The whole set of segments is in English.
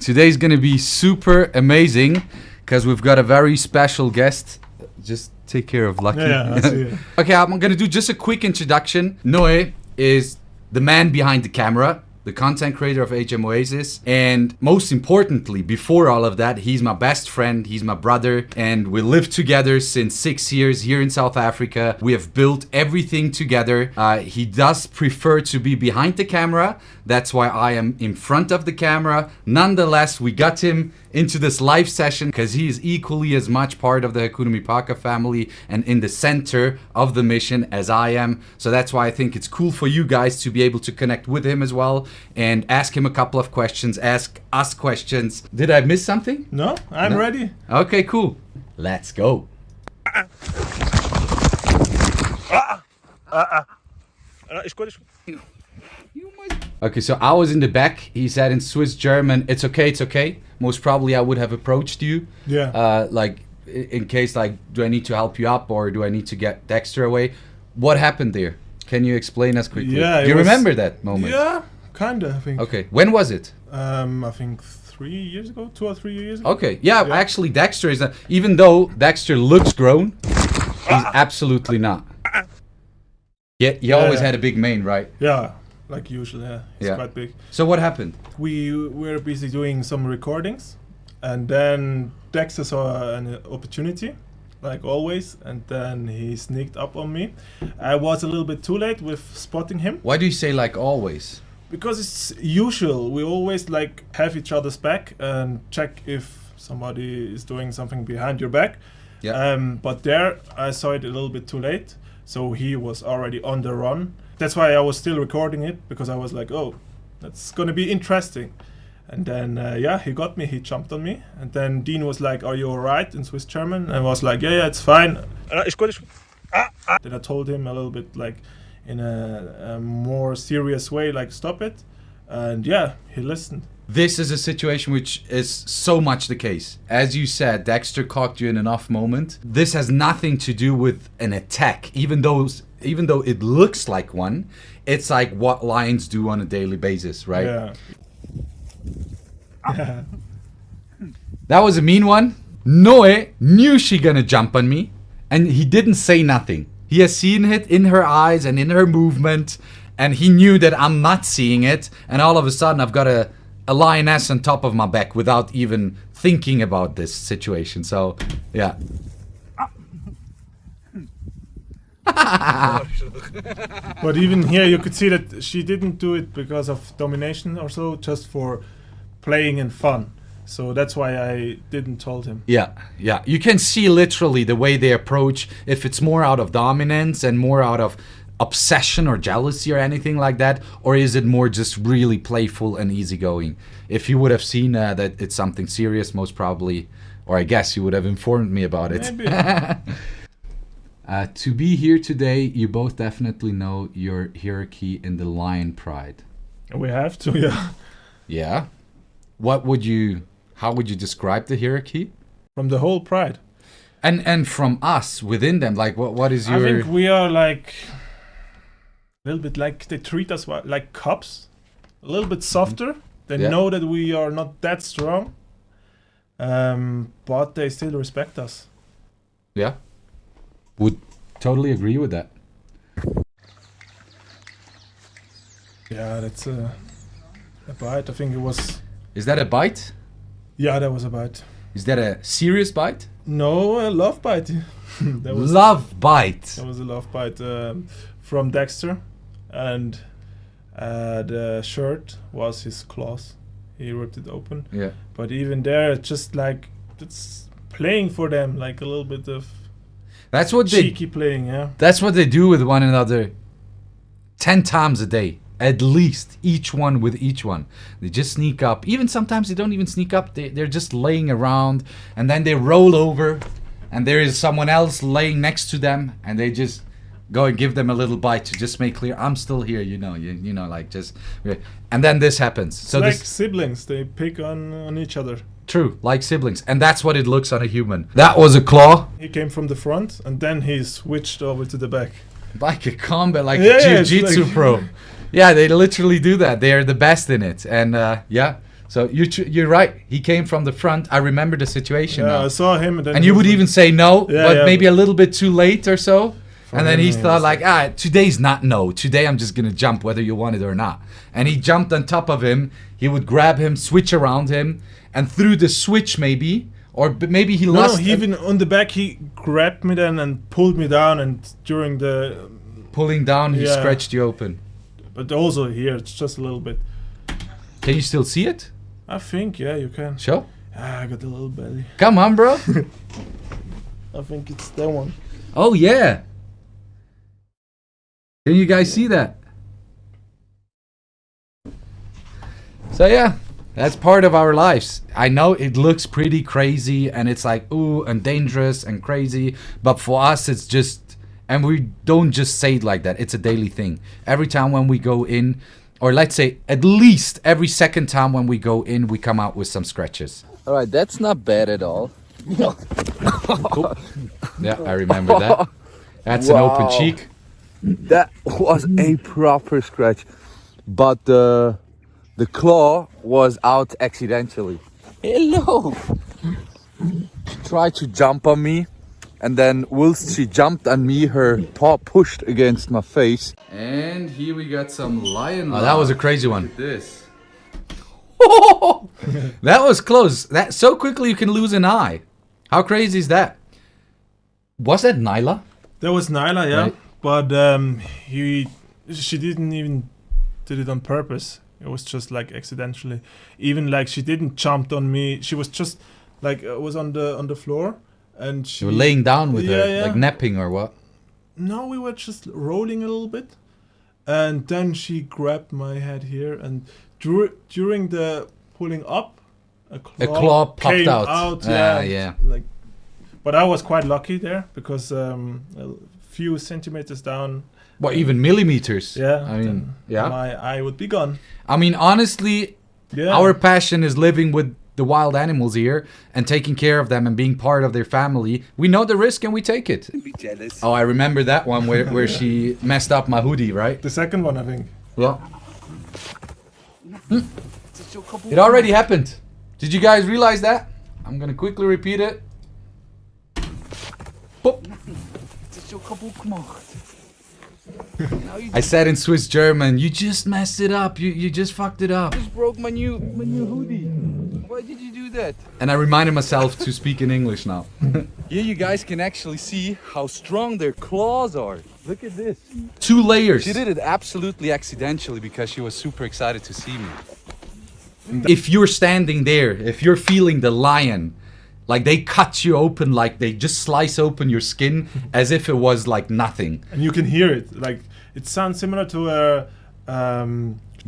Today's gonna be super amazing because we've got a very special guest. Just take care of Lucky. Yeah, I see it. Okay, I'm gonna do just a quick introduction. Noeh is the man behind the camera, the content creator of HM Oasis, and most importantly, before all of that, he's my best friend, he's my brother, and we lived together since 6 years here in South Africa. We have built everything together. He does prefer to be behind the camera. That's why I am in front of the camera. Nonetheless, we got him into this live session because he is equally as much part of the Hakuna Mipaka family and in the center of the mission as I am. So that's why I think it's cool for you guys to be able to connect with him as well and ask him a couple of questions, ask us questions. Did I miss something? No, I'm ready. Okay, cool. Let's go. Okay, so I was in the back. He said in Swiss German, it's okay, it's okay. Most probably I would have approached you. Yeah. Like, in case, like, do I need to help you up or do I need to get Dexter away? What happened there? Can you explain us quickly? Yeah, do you remember that moment? Yeah, kinda, I think. Okay, when was it? I think 3 years ago, 2 or 3 years ago. Okay, yeah. Actually Dexter is not, even though Dexter looks grown, he's absolutely not. Yeah, he always had a big mane, right? Yeah, like usually, yeah. It's quite big. So what happened? We were busy doing some recordings, and then Dexter saw an opportunity, like always, and then he sneaked up on me. I was a little bit too late with spotting him. Why do you say like always? Because it's usual. We always like have each other's back and check if somebody is doing something behind your back. Yeah. But there I saw it a little bit too late, so he was already on the run. That's why I was still recording it, because I was like, oh, that's gonna be interesting. And then he got me, he jumped on me, and then Dean was like, are you alright, in Swiss German? And I was like, yeah, it's fine. Then I told him a little bit like in a more serious way, like stop it, and he listened. This is a situation which is so much the case. As you said, Dexter caught you in an off moment. This has nothing to do with an attack, even though it looks like one. It's like what lions do on a daily basis, right? Yeah. Yeah. That was a mean one. Noeh knew she gonna jump on me, and he didn't say nothing. He has seen it in her eyes and in her movement, and he knew that I'm not seeing it, and all of a sudden I've got a lioness on top of my back without even thinking about this situation. So, yeah. But even here you could see that she didn't do it because of domination or so, just for playing and fun. So that's why I didn't told him. Yeah. You can see literally the way they approach, if it's more out of dominance and more out of obsession or jealousy or anything like that, or is it more just really playful and easygoing? If you would have seen that it's something serious, most probably, or I guess you would have informed me about it. Maybe. To be here today, you both definitely know your hierarchy in the lion pride. We have to, yeah. Yeah. How would you describe the hierarchy? From the whole pride. And from us within them, like what is your... I think we are like a little bit like, they treat us like cubs, a little bit softer. They know that we are not that strong, but they still respect us. Yeah, would totally agree with that. Yeah, that's a bite. I think it was... Is that a bite? Yeah, that was a bite. Is that a serious bite? No, a love bite. Love bite. That was a love bite from Dexter, and the shirt was his claws. He ripped it open. Yeah. But even there, it's just like it's playing for them, like a little bit of cheeky playing. Yeah. That's what they do with one another. 10 times a day. At least each one with each one. They just sneak up. Even sometimes they don't even sneak up. They're just laying around, and then they roll over, and there is someone else laying next to them, and they just go and give them a little bite to just make clear, I'm still here, you know, like just. And then this happens. So like siblings, they pick on each other. True, like siblings, and that's what it looks on a human. That was a claw. He came from the front, and then he switched over to the back. Like a combat, like a jiu-jitsu like pro. Yeah, they literally do that. They are the best in it. And So you're right. He came from the front. I remember the situation Yeah, now. I saw him, and then And he you was would like- even say no, Yeah, but yeah, maybe but- a little bit too late or so. For And then him, he he thought was like, today's not no. Today I'm just gonna jump whether you want it or not. And he jumped on top of him. He would grab him, switch around him, and through the switch maybe, or maybe he No, lost. he even on the back he grabbed me then and pulled me down, and during the, pulling down, he Yeah. scratched you open. but also here it's just a little bit. Can you still see it? I think you can. Show. I got a little belly. Come on, bro. I think it's that one. Oh yeah. Can you guys see that? So yeah, that's part of our lives. I know it looks pretty crazy and it's like ooh and dangerous and crazy, but for us it's just, and we don't just say it like that. It's a daily thing. Every time when we go in, or let's say at least every second time when we go in, we come out with some scratches. All right, that's not bad at all. Yeah, I remember that. That's an open Wow. cheek. That was a proper scratch, but the claw was out accidentally. Hello. She tried to jump on me, and then whilst she jumped on me, her paw pushed against my face. And here we got some lion. Oh, that was a crazy one. This. That was close. That so quickly you can lose an eye. How crazy is that? Was that Nyla? That was Nyla, yeah. Right. But she didn't even did it on purpose. It was just like accidentally. Even like she didn't jump on me. She was just like was on the floor, and she You were laying down with her, Yeah. like napping or what? No, we were just rolling a little bit, and then she grabbed my head here, and during the pulling up, a claw popped came out. Yeah. Like, but I was quite lucky there because a few centimeters down. What, even millimeters? Yeah, I mean, then yeah. my eye would be gone. I mean, honestly, Yeah, our passion is living with the wild animals here and taking care of them and being part of their family. We know the risk and we take it. Be jealous. Oh, I remember that one where she messed up my hoodie, right? the second one, I think. Yeah. It already happened. Did you guys realize that? I'm gonna quickly repeat it. Boop. I said in Swiss German, you just messed it up. You just fucked it up. Just broke my new hoodie. Why did you do that? And I reminded myself to speak in English now. Here you guys can actually see how strong their claws are. Look at this. 2 layers. She did it absolutely accidentally because she was super excited to see me. If you're standing there, if you're feeling the lion, like they cut you open, like they just slice open your skin as if it was like nothing. And you can hear it. Like it sounds similar to a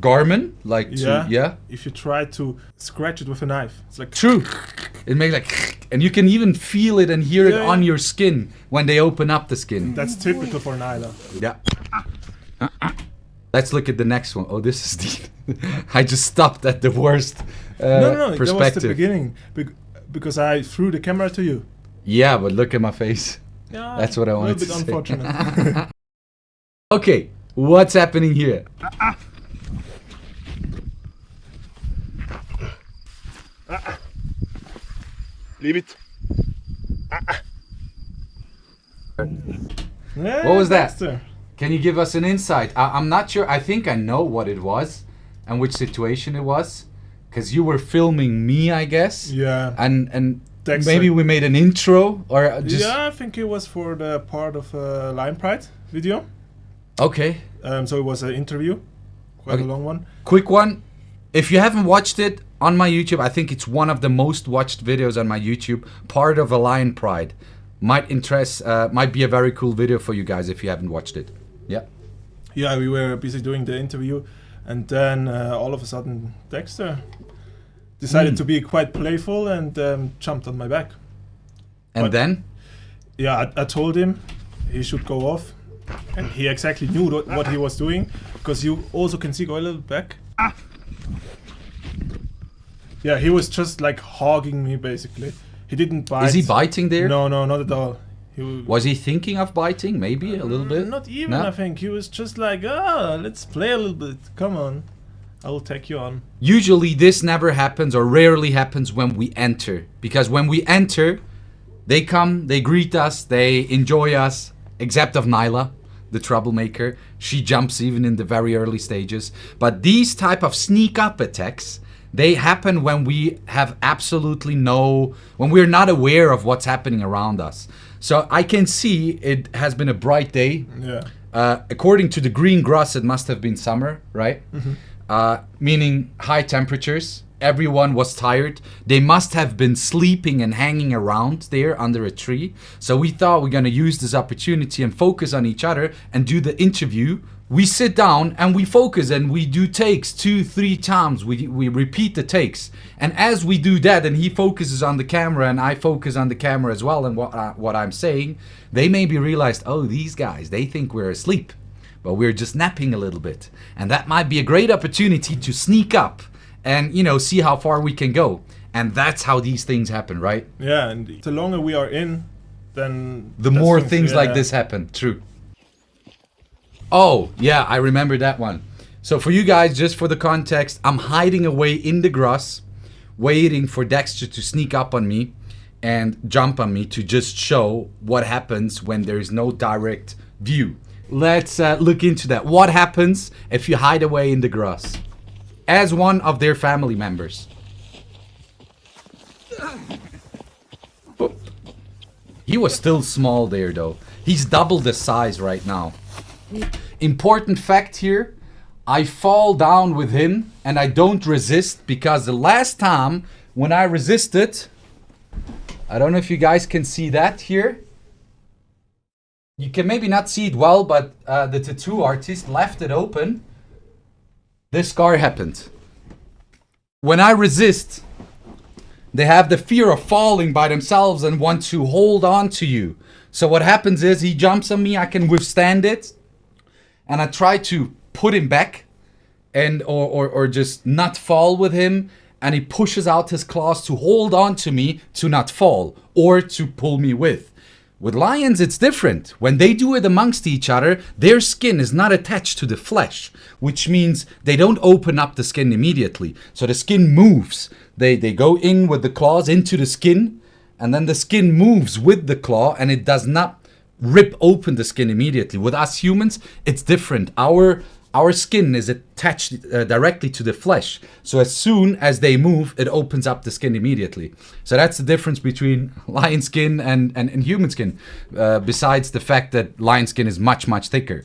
Garmin, like yeah. If you try to scratch it with a knife, it's like True. It makes like, and you can even feel it and hear it Yeah. on your skin when they open up the skin. That's typical for Nyla. Yeah. Let's look at the next one. Oh, this is the. I just stopped at the worst No, perspective. that was the beginning because I threw the camera to you. Yeah, but look at my face. Yeah, That's what I wanted to A little say. bit unfortunate. Okay, what's happening here? Leave it. Yeah, What was that? Dexter. Can you give us an insight? I'm not sure. I think I know what it was and which situation it was. Because you were filming me, I guess. Yeah. And Dexter. maybe we made an intro or just... Yeah, I think it was for the part of Lion Pride video. Okay. So it was an interview, quite Okay. a long one. Quick one. If you haven't watched it on my YouTube, I think it's one of the most watched videos on my YouTube. Part of a Lion Pride. Might be a very cool video for you guys if you haven't watched it. Yeah. Yeah, we were busy doing the interview, and then all of a sudden Dexter decided to be quite playful and jumped on my back. And But- then? Yeah, I told him he should go off, and he exactly knew what he was doing, because you also can see, go a little back. Yeah, he was just like hogging me basically. He didn't bite. Is he biting there? No, not at all. He Was he thinking of biting? Maybe a little bit? Not even, No? I think. He was just like, let's play a little bit. Come on. I will take you on. Usually this never happens or rarely happens when we enter. Because when we enter, they come, they greet us, they enjoy us, except of Nyla, the troublemaker. She jumps even in the very early stages. But these type of sneak up attacks, they happen when we have absolutely when we're not aware of what's happening around us. So I can see it has been a bright day. Yeah. According to the green grass, it must have been summer, right? Meaning high temperatures. Everyone was tired. They must have been sleeping and hanging around there under a tree. So we thought we're going to use this opportunity and focus on each other and do the interview. We sit down and we focus and we do takes 2-3 times. We repeat the takes. And as we do that and he focuses on the camera and I focus on the camera as well and what I'm saying, they maybe realized, oh, these guys, they think we're asleep. But we're just napping a little bit. And that might be a great opportunity to sneak up and, see how far we can go. And that's how these things happen, right? Yeah, and the longer we are in, then... the more things like this happen. True. Oh, yeah, I remember that one. So for you guys, just for the context, I'm hiding away in the grass, waiting for Dexter to sneak up on me and jump on me to just show what happens when there is no direct view. Let's look into that. What happens if you hide away in the grass as one of their family members? He was still small there though. He's double the size right now. Important fact here, I fall down with him and I don't resist, because the last time when I resisted, I don't know if you guys can see that here. You can maybe not see it well, but the tattoo artist left it open. This scar happened. When I resist, they have the fear of falling by themselves and want to hold on to you. So what happens is he jumps on me, I can withstand it, and I try to put him back and or just not fall with him, and he pushes out his claws to hold on to me to not fall or to pull me with. With lions, it's different. When they do it amongst each other, their skin is not attached to the flesh, which means they don't open up the skin immediately. So the skin moves. They go in with the claws into the skin, and then the skin moves with the claw, and it does not rip open the skin immediately. With us humans, it's different. Our skin is attached directly to the flesh. So as soon as they move, it opens up the skin immediately. So that's the difference between lion skin and human skin. Besides the fact that lion skin is much, much thicker.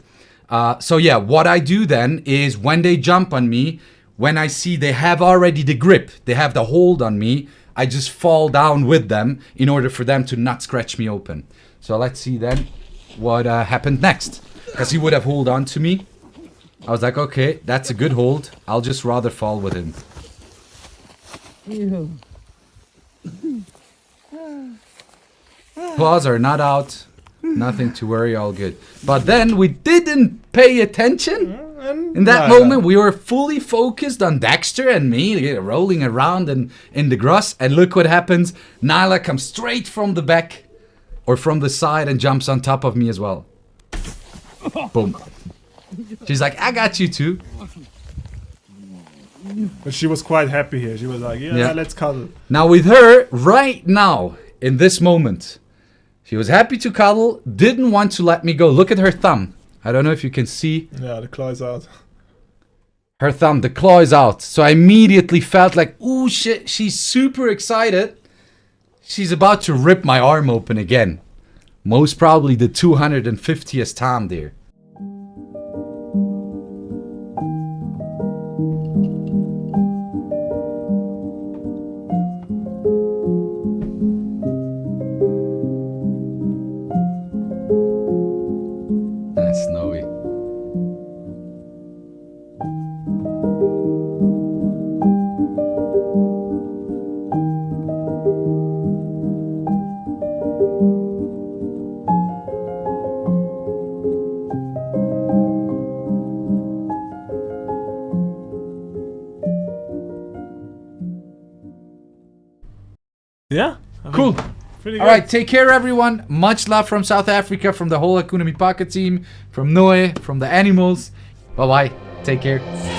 So yeah, what I do then is when they jump on me, when I see they have already the grip, they have the hold on me, I just fall down with them in order for them to not scratch me open. So let's see then what happened next. Because he would have hold on to me. I was like, okay, that's a good hold. I'll just rather fall with him. Claws are not out. Nothing to worry, all good. But then we didn't pay attention. In that moment, we were fully focused on Dexter and me rolling around in the grass. And look what happens. Nyla comes straight from the back or from the side and jumps on top of me as well. Boom. She's like, I got you too. But she was quite happy here. She was like, yeah, let's cuddle. Now with her, right now, in this moment, she was happy to cuddle, didn't want to let me go. Look at her thumb. I don't know if you can see. Yeah, the claw is out. Her thumb, the claw is out. So I immediately felt like, ooh, shit, she's super excited. She's about to rip my arm open again. Most probably the 250th time there. Snowy. Yeah. Cool. Pretty good. All right, take care, everyone. Much love from South Africa, from the whole Hakuna Mipaka team, from Noeh, from the animals. Bye-bye. Take care.